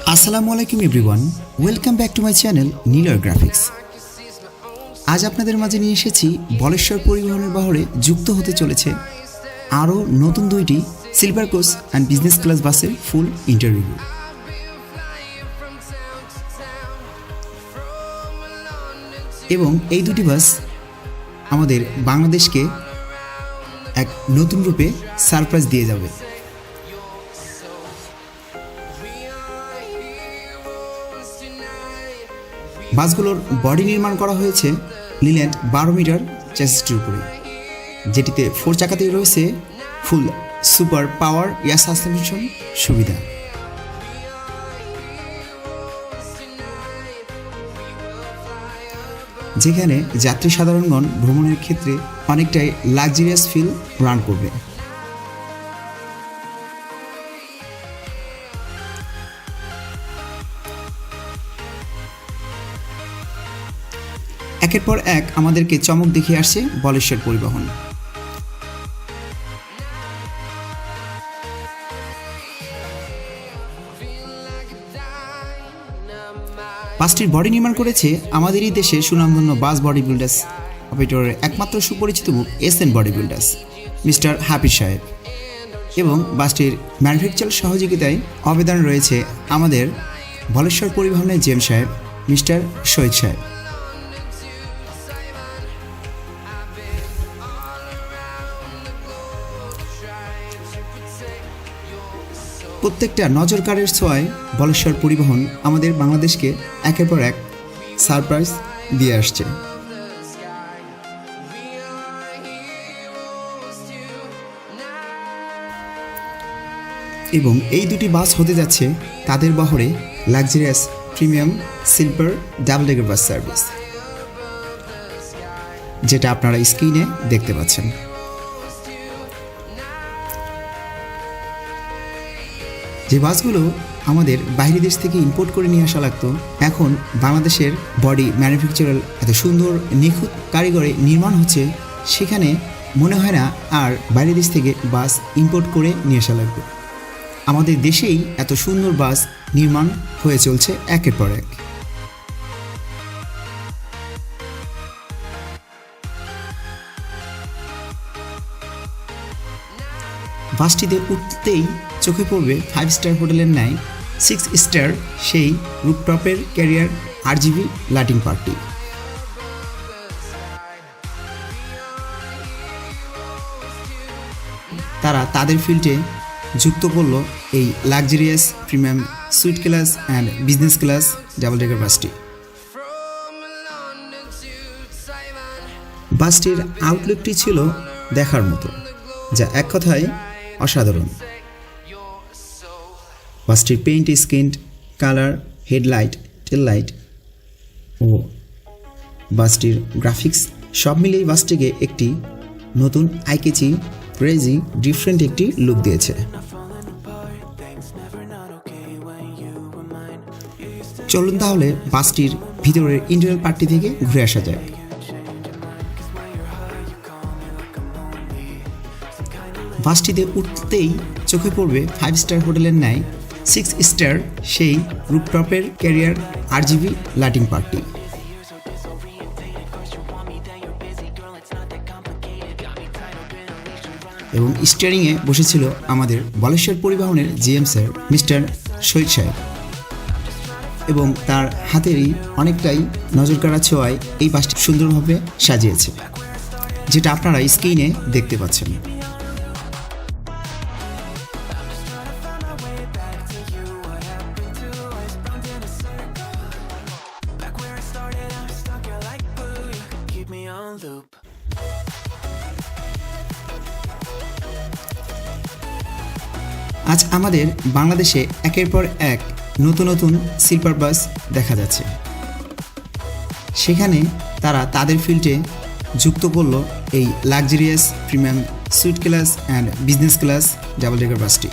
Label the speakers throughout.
Speaker 1: Assalamualaikum everyone, welcome back to my channel Niloy Graphics. আজ আপনাদের মাঝে নিয়ে এসেছি বলেশ্বর পরিবহনের বহরে যুক্ত হতে চলেছে আরও নতুন দুইটি sleeper coach and business class বাসের ফুল ইন্টারভিউ। এবং এই দুটি বাস আমাদের বাংলাদেশকে এক নতুন রূপে সারপ্রাইজ দিয়ে যাবে। বাসগুলোর বডি নির্মাণ করা হয়েছে লিল্যান্ড 12 মিটার চ্যাসিসটির উপরে, যেটিতে 4 চাকাতেই রয়েছে full super power air suspension সুবিধা। যেখানে যাত্রী সাধারণগণ ভ্রমণের ক্ষেত্রে অনেকটাই লাক্সারিয়াস ফিল রান করবে। একের পর এক আমাদেরকে চমক দেখিয়ে আসছে বলেশ্বর পরিবহন। বাসটির বডি নির্মাণ করেছে আমাদেরই দেশে সুনামধন্য বাস বডি বিল্ডার্স অপারেটরের একমাত্র সুপরিচিত মুখ এসএন বডি বিল্ডার্স মিস্টার হাফিজ সাহেব, এবং বাসটির ম্যানুফ্যাকচার সহযোগিতায় অবদান রয়েছে আমাদের বলেশ্বর পরিবহনের জিএম সাহেব মিস্টার শহীদ সাহেব। প্রত্যেকটা নজরকাড়ের ছোঁয়ায় বলেশ্বর পরিবহন আমাদের বাংলাদেশকে একের পর এক সারপ্রাইজ দিয়ে আসছে। এবং এই দুটি বাস হতে যাচ্ছে তাদের বহরে luxurious premium sleeper double decker bus service, যেটা আপনারা স্ক্রিনে দেখতে পাচ্ছেন। যে বাসগুলো আমাদের বাইরের দেশ থেকে ইম্পোর্ট করে নিয়ে আসা লাগতো, এখন বাংলাদেশের বডি ম্যানুফ্যাকচারার এত সুন্দর নিখুঁত কারিগরে নির্মাণ হচ্ছে, সেখানে মনে হয় না আর বাইরের দেশ থেকে বাস ইম্পোর্ট করে নিয়ে আসা লাগবে। আমাদের দেশেই এত সুন্দর বাস নির্মাণ হয়ে চলছে একের পর এক। বাসটিতে উঠতেই চোখে পড়বে 5 স্টার হোটেলের ন্যায় 6 স্টার সেই রুফটপের ক্যারিয়ার RGB লাইটিং পার্টি। তারা তাদের ফিল্ডে যুক্ত করলো এই luxurious premium sweet class and business class double decker বাসটি। বাসটির আউটলুকটি ছিল দেখার মতো, যা এক কথায় অসাধারণ। বাসটির paint skin, colour, headlight, tail light ও বাসটির গ্রাফিক্স সব মিলিয়ে বাসটিকে একটি নতুন আইকেচি ক্রেজি ডিফারেন্ট একটি লুক দিয়েছে। চলুন তাহলে বাসটির ভিতরের ইন্টেরিয়র পার্টটি থেকে ঘুরে আসা যায়। বাসটিতে উঠতেই চোখে পড়বে 5 স্টার হোটেলের ন্যায় 6 স্টার সেই রুফটপের ক্যারিয়ার RGB লাইটিং পার্টি। এবং স্টিয়ারিংয়ে বসেছিল আমাদের বলেশ্বর পরিবহনের জিএম স্যার মিস্টার শহীদ সাহেব, এবং তার হাতেরই অনেকটাই নজরকাড়া ছোঁয়ায় এই বাসটি সুন্দরভাবে সাজিয়েছে, যেটা আপনারা স্ক্রিনে দেখতে পাচ্ছেন। আজ আমাদের বাংলাদেশে একের পর এক নতুন নতুন স্লিপার বাস দেখা যাচ্ছে, সেখানে তারা তাদের ফিল্ডে যুক্ত করলো এই luxurious premium sweet class and business class double decker বাসটি।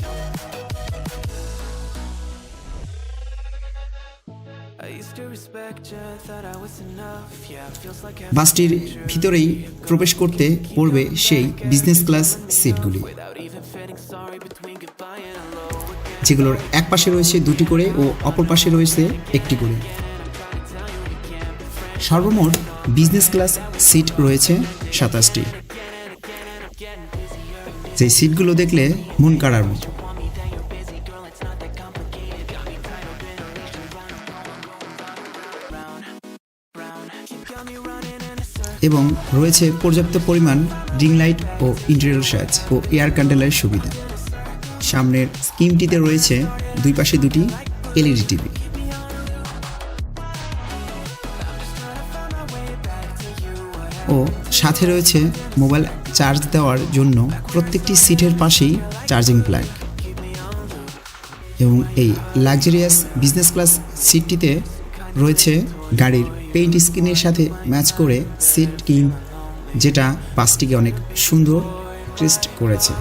Speaker 1: বাসটির ভিতরেই প্রবেশ করতে পড়বে সেই বিজনেস ক্লাস সিটগুলি, যেগুলোর এক পাশে রয়েছে 2টি করে ও অপর পাশে রয়েছে 1টি করে। সর্বমোট বিজনেস ক্লাস সিট রয়েছে 27টি, যে সিটগুলো দেখলে মন কাড়ার মতো। এবং রয়েছে পর্যাপ্ত পরিমাণ রিং লাইট ও ইন্টেরিয়র সাজ ও এয়ার কন্ট্রোলের সুবিধা। সামনের স্কিমটিতে রয়েছে 2 পাশে 2টি এলইডি টিভি। ও সাথে রয়েছে মোবাইল চার্জ দেওয়ার জন্য প্রত্যেকটি সিটের পাশেই চার্জিং প্লাগ। এবং এই লাক্সারিয়াস বিজনেস ক্লাস সিটটিতে রয়েছে গাড়ির পেইন্ট স্কিনের সাথে ম্যাচ করে সিট কিং, যেটা বাসটিকে অনেক সুন্দর ক্রিস্ট করেছে।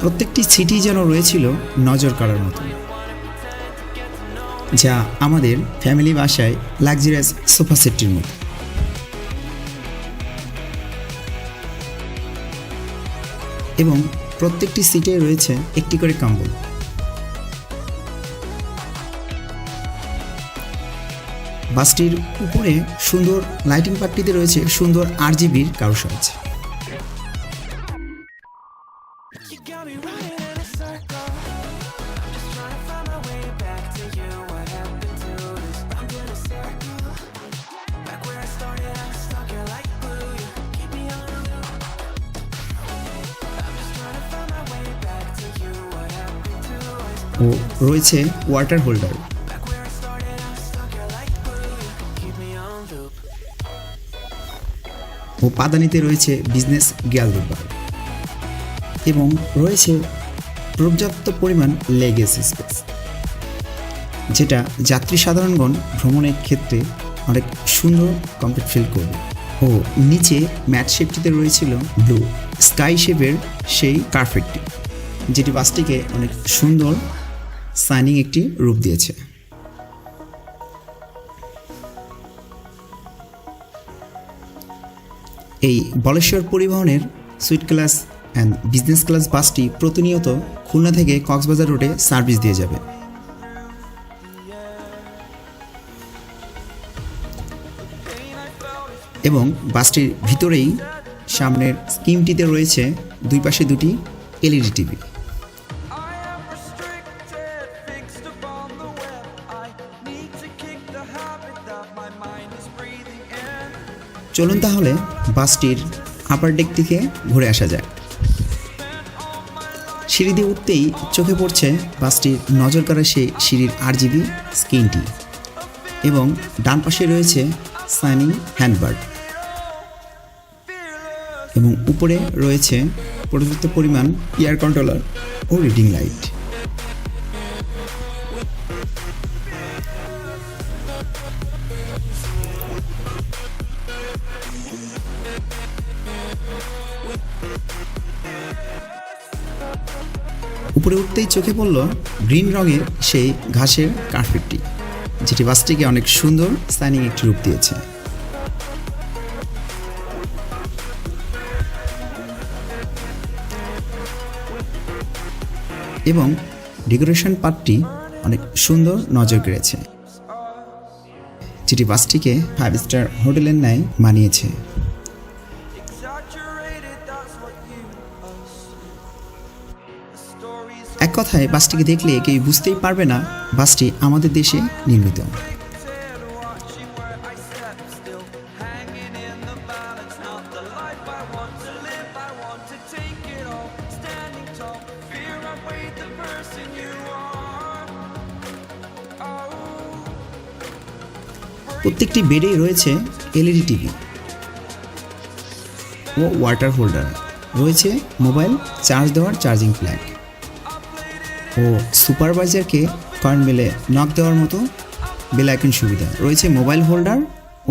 Speaker 1: প্রত্যেকটি সিটই যেন রয়েছিল নজর কাড়ার মতো, যা আমাদের ফ্যামিলি বাসায় লাক্সারিয়াস সোফা সেটটির মতো। এবং প্রত্যেকটি সিটে রয়েছে 1টি করে কম্বল। বাসটির উপরে সুন্দর লাইটিং পার্টিতে রয়েছে সুন্দর RGB'র কারুকাজ। ও রয়েছে ওয়াটার হোল্ডার। ও পাদানিতে রয়েছে বিজনেস গ্যালরি এবং রয়েছে পর্যাপ্ত পরিমাণ লেগেজ স্পেস, যেটা যাত্রী সাধারণগণ ভ্রমণের ক্ষেত্রে অনেক সুন্দর কমফর্ট ফিল করবে। ও নিচে ম্যাট শেপটিতে রয়েছিল ব্লু স্কাই শেপের সেই কার্পেটটি, যেটি বাসটিকে অনেক সুন্দর শাইনিং একটি রূপ দিয়েছে। এই বলেশ্বর পরিবহনের sweet class and business class বাসটি প্রতিনিয়ত খুলনা থেকে কক্সবাজার রোডে সার্ভিস দিয়ে যাবে। এবং বাসটির ভিতরেই সামনের স্কিমটিতে রয়েছে 2 পাশে 2টি এলইডি টিভি। চলুন তাহলে বাসটির আপার ডেক থেকে ঘুরে আসা যাক। সিঁড়ি দিয়ে উঠতেই চোখে পড়ছে বাসটির নজর কাড়া সেই সিঁড়ির RGB স্ক্রিনটি এবং ডান পাশে রয়েছে শাইনিং হ্যান্ডবার এবং উপরে রয়েছে পর্যাপ্ত পরিমাণ এয়ার কন্ট্রোলার ও রিডিং লাইট। উপরে উঠতেই চোখে পড়ল গ্রিন রঙের সেই ঘাসের কার্পেটটি, যেটি বাসটিকে অনেক সুন্দর শাইনিং একটি রূপ দিয়েছে। এবং ডেকোরেশন পার্টটি অনেক সুন্দর নজর কেড়েছে, যেটি বাসটিকে 5 স্টার হোটেলের ন্যায় মানিয়েছে। এক কথায় বাসটিকে দেখলে কেউ বুঝতেই পারবে না বাসটি আমাদের দেশে নির্মিত। প্রত্যেকটি বেডেই রয়েছে এলইডি টিভি ও ওয়াটার হোল্ডার, রয়েছে মোবাইল চার্জ দেওয়ার চার্জিং প্লাগ ও সুপারভাইজারকে কয়েন মেলে নক দেওয়ার মতো বেল আইকন সুবিধা, রয়েছে মোবাইল হোল্ডার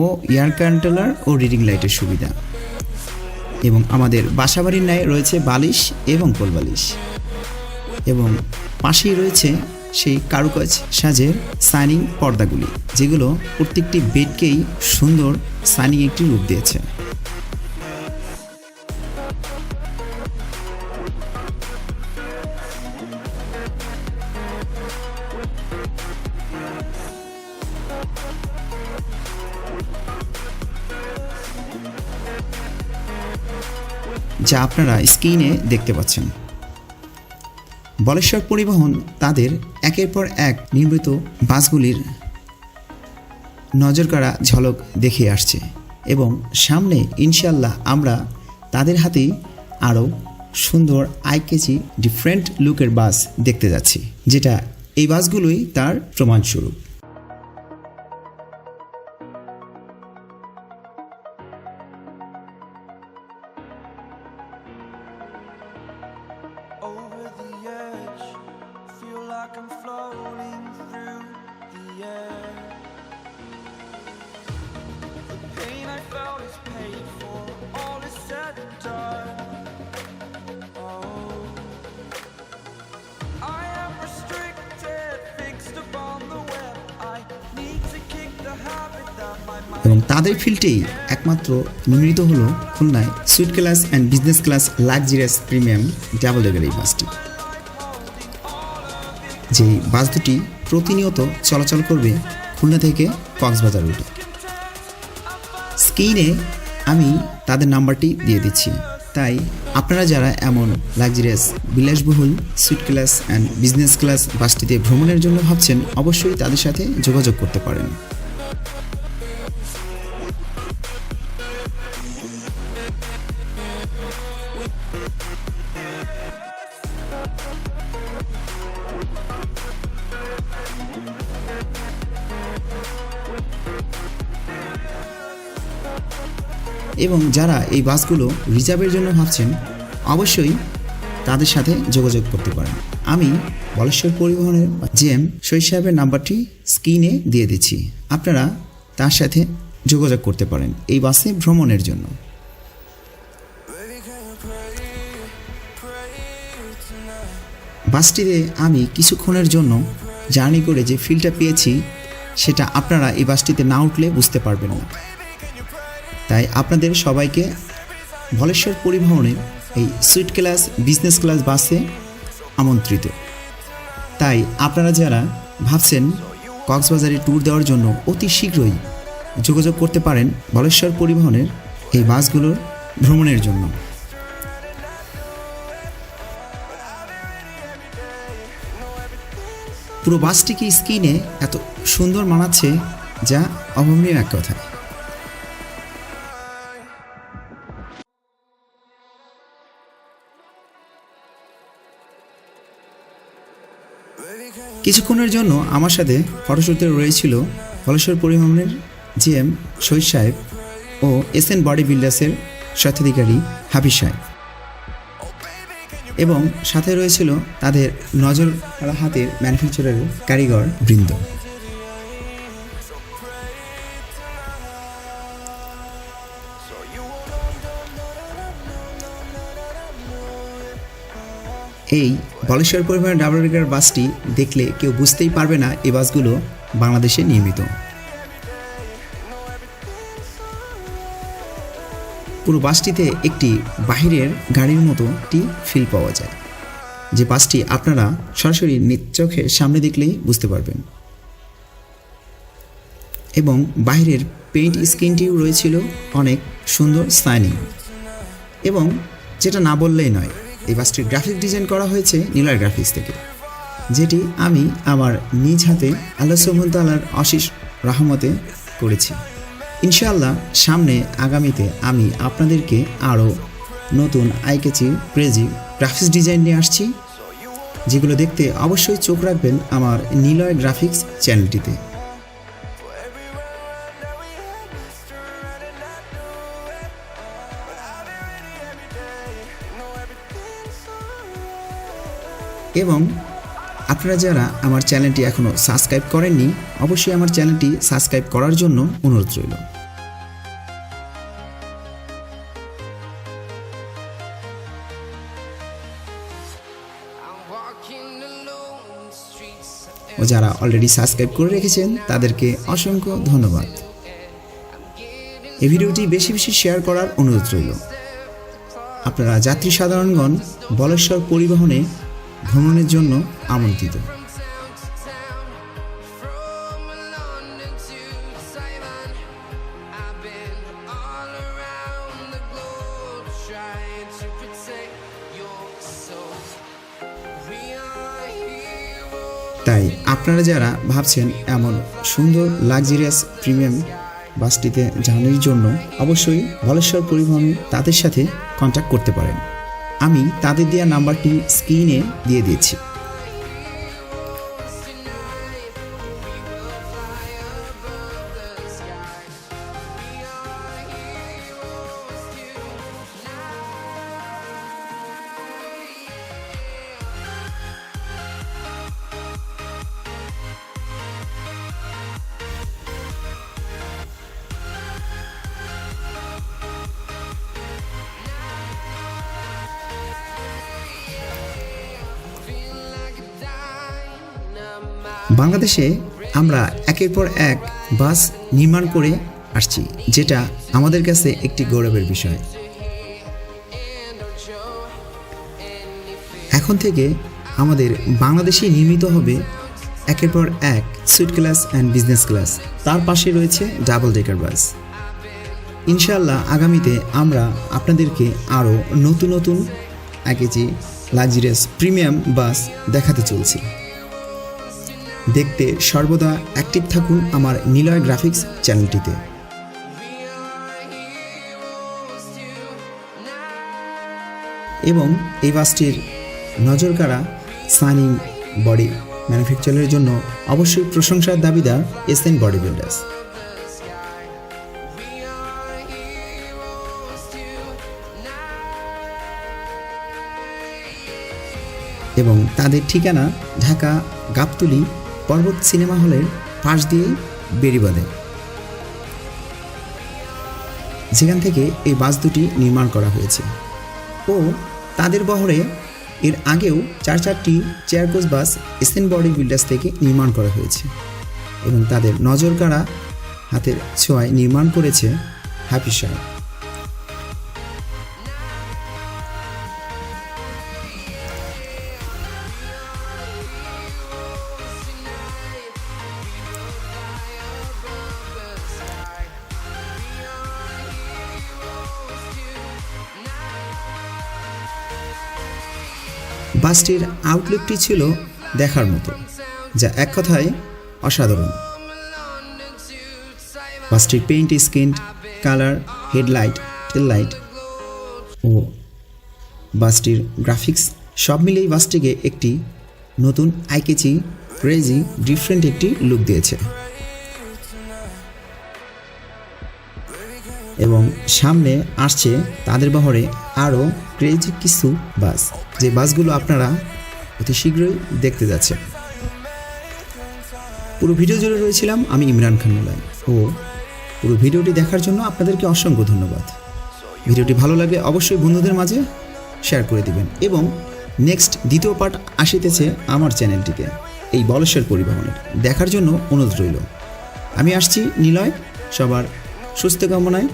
Speaker 1: ও এয়ার কন্ট্রোলার ও রিডিং লাইটের সুবিধা। এবং আমাদের বাসাবাড়ির ন্যায় রয়েছে বালিশ এবং কোলবালিশ এবং পাশেই রয়েছে সেই কারুকাজ সাজের শাইনিং পর্দাগুলি, যেগুলো প্রত্যেকটি বেডকেই সুন্দর শাইনিং একটি রূপ দিয়েছে। যা আপনারা স্ক্রিনে দেখতে পাচ্ছেন। বলেশ্বর পরিবহন তাদের একের পর এক নির্মিত বাসগুলির নজরকাড়া ঝলক দেখিয়ে আসছে এবং সামনে ইনশাল্লাহ আমরা তাদের হাতেই আরও সুন্দর আই-ক্যাচি ডিফারেন্ট লুকের বাস দেখতে যাচ্ছি, যেটা এই বাসগুলোই তার প্রমাণস্বরূপ। এবং তাদের ফিল্ডেই একমাত্র নির্মিত হলো খুলনায় sweet class and business class luxurious premium double decker এই বাসটি, যে বাস দুটি প্রতিনিয়ত চলাচল করবে খুলনা থেকে কক্সবাজার রুটে। স্ক্রিনে আমি তাদের নাম্বারটি দিয়ে দিচ্ছি, তাই আপনারা যারা এমন লাক্সারিয়াস বিলাসবহুল suite class and business class বাসটিতে ভ্রমণের জন্য ভাবছেন, অবশ্যই তাদের সাথে যোগাযোগ করতে পারেন। এবং যারা এই বাসগুলো রিজার্ভের জন্য ভাবছেন, অবশ্যই তাদের সাথে যোগাযোগ করতে পারেন। আমি বলেশ্বর পরিবহনের জিএম শহীদ সাহেবের নাম্বারটি স্ক্রিনে দিয়ে দিচ্ছি, আপনারা তার সাথে যোগাযোগ করতে পারেন এই বাসে ভ্রমণের জন্য। বাসটিতে আমি কিছুক্ষণের জন্য জার্নি করে যে ফিলটা পেয়েছি, সেটা আপনারা এই বাসটিতে না উঠলে বুঝতে পারবেন না। তাই আপনাদের সবাইকে বলেশ্বর পরিবহনের এই সুইট ক্লাস বিজনেস ক্লাস বাসে আমন্ত্রিত। তাই আপনারা যারা ভাবছেন কক্সবাজারে ট্যুর দেওয়ার জন্য, অতি শীঘ্রই যোগাযোগ করতে পারেন বলেশ্বর পরিবহনের এই বাসগুলোর ভ্রমণের জন্য। পুরো বাসটিকে স্ক্রিনে এত সুন্দর মানাচ্ছে, যা অভাবনীয় এক কথা। কিছুক্ষণের জন্য আমার সাথে ফটোশুটে রয়েছিল বলেশ্বর পরিবহনের জিএম শহীদ সাহেব ও এসএন বডি বিল্ডার্সের স্বত্বাধিকারী হাফিজ সাহেব, এবং সাথে রয়েছিল তাদের নজর হাতের ম্যানুফ্যাকচারারের কারিগর বৃন্দ। এই বলেশ্বর পরিবহনের ডাবল ডেকার বাসটি দেখলে কেউ বুঝতেই পারবে না এই বাসগুলো বাংলাদেশে নির্মিত। পুরো বাসটিতে একটি বাহিরের গাড়ির মতো একটি ফিল পাওয়া যায়, যে বাসটি আপনারা সরাসরি নিজ চোখের সামনে দেখলেই বুঝতে পারবেন। এবং বাহিরের পেইন্ট স্ক্রিনটিও রয়েছিল অনেক সুন্দর শাইনিং, এবং যেটা না বললেই নয়, এই বাসটির গ্রাফিক ডিজাইন করা হয়েছে নিলয় গ্রাফিক্স থেকে, যেটি আমি আমার নিজ হাতে আল্লাহ সুবহানাহু ওয়া তাআলার অশেষ রহমতে করেছি। ইনশাআল্লাহ সামনে আগামীতে আমি আপনাদেরকে আরও নতুন আই-ক্যাচি ক্রেজি গ্রাফিক্স ডিজাইন নিয়ে আসছি, যেগুলো দেখতে অবশ্যই চোখ রাখবেন আমার নিলয় গ্রাফিক্স চ্যানেলটিতে। এবং আপনারা যারা আমার চ্যানেলটি এখনও সাবস্ক্রাইব করেননি, অবশ্যই আমার চ্যানেলটি সাবস্ক্রাইব করার জন্য অনুরোধ রইল। ও যারা অলরেডি সাবস্ক্রাইব করে রেখেছেন তাদেরকে অসংখ্য ধন্যবাদ। এই ভিডিওটি বেশি বেশি শেয়ার করার অনুরোধ রইল। আপনারা যাত্রী সাধারণগণ বলেশ্বর পরিবহনে ভ্রমণের জন্য আমন্ত্রিত।
Speaker 2: I've been all around the globe trying to
Speaker 1: তাই আপনারা যারা ভাবছেন এমন সুন্দর লাক্সারিয়াস প্রিমিয়াম বাসটিতে জার্নির জন্য অবশ্যই বলেশ্বর পরিবহন তাদের সাথে কন্ট্যাক্ট করতে পারেন। আমি তাদের দেওয়া নাম্বারটি স্ক্রিনে দিয়ে দিয়েছি। বাংলাদেশে আমরা একের পর এক বাস নির্মাণ করে আসছি, যেটা আমাদের কাছে একটি গৌরবের বিষয়। এখন থেকে আমাদের বাংলাদেশে নির্মিত হবে একের পর এক sweet class and business class, তার পাশে রয়েছে ডাবল ডেকার বাস। ইনশাআল্লাহ আগামীতে আমরা আপনাদেরকে আরও নতুন নতুন একেজি লাক্সারিয়াস প্রিমিয়াম বাস দেখাতে চলছি। দেখতে সর্বদা অ্যাক্টিভ থাকুন আমার নিলয় গ্রাফিক্স চ্যানেলটিতে। এবং এই বাসটির নজরকাড়া সাইনিং বডি ম্যানুফ্যাকচারের জন্য অবশ্যই প্রশংসার দাবিদার এসএন বডি বিল্ডার্স। এবং তাদের ঠিকানা ঢাকা গাবতলী পর্বত সিনেমা হলের পাশ দিয়ে বেড়িবাঁধে, যেখান থেকে এই বাস দুটি নির্মাণ করা হয়েছে। ও তাদের বহরে এর আগেও 4-4টি chair coach bus SN body builders থেকে নির্মাণ করা হয়েছে এবং তাদের নজরকাড়া হাতের ছোঁয়ায় নির্মাণ করেছে হাফিজ সাহেব। বাসটির আউটলুকটি ছিল দেখার মতো, যা এক কথায় অসাধারণ। বাসটির paint skin, colour, headlight, tail light ও বাসটির গ্রাফিক্স সব মিলিয়ে বাসটিকে একটি নতুন আইকেচি ক্রেজি ডিফারেন্ট একটি লুক দিয়েছে। এবং সামনে আসছে তাদের বহরে আরও ক্রেজি কিছু বাস, যে বাসগুলো আপনারা অতি শীঘ্রই দেখতে যাচ্ছেন। পুরো ভিডিও জুড়ে রয়েছিলাম আমি ইমরান খান নিলয়, ও পুরো ভিডিওটি দেখার জন্য আপনাদেরকে অসংখ্য ধন্যবাদ। ভিডিওটি ভালো লাগলে অবশ্যই বন্ধুদের মাঝে শেয়ার করে দিবেন। এবং নেক্সট দ্বিতীয় পার্ট আসিতেছে আমার চ্যানেলটিতে এই বলেশ্বর পরিবহনের, দেখার জন্য অনুরোধ রইল। আমি আসছি নিলয়, সবার সুস্থ কামনায়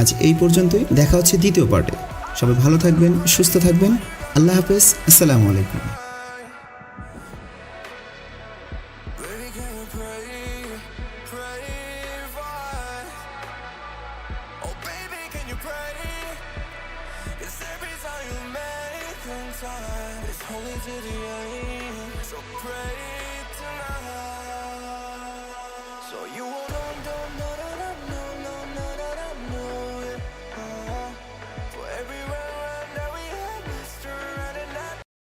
Speaker 1: আজ এই পর্যন্তই। দেখা হচ্ছে দ্বিতীয় পার্টে। সবাই ভালো থাকবেন, সুস্থ থাকবেন। আল্লাহ হাফেজ। আসসালামু আলাইকুম।
Speaker 2: It's holy to the end, so pray tonight.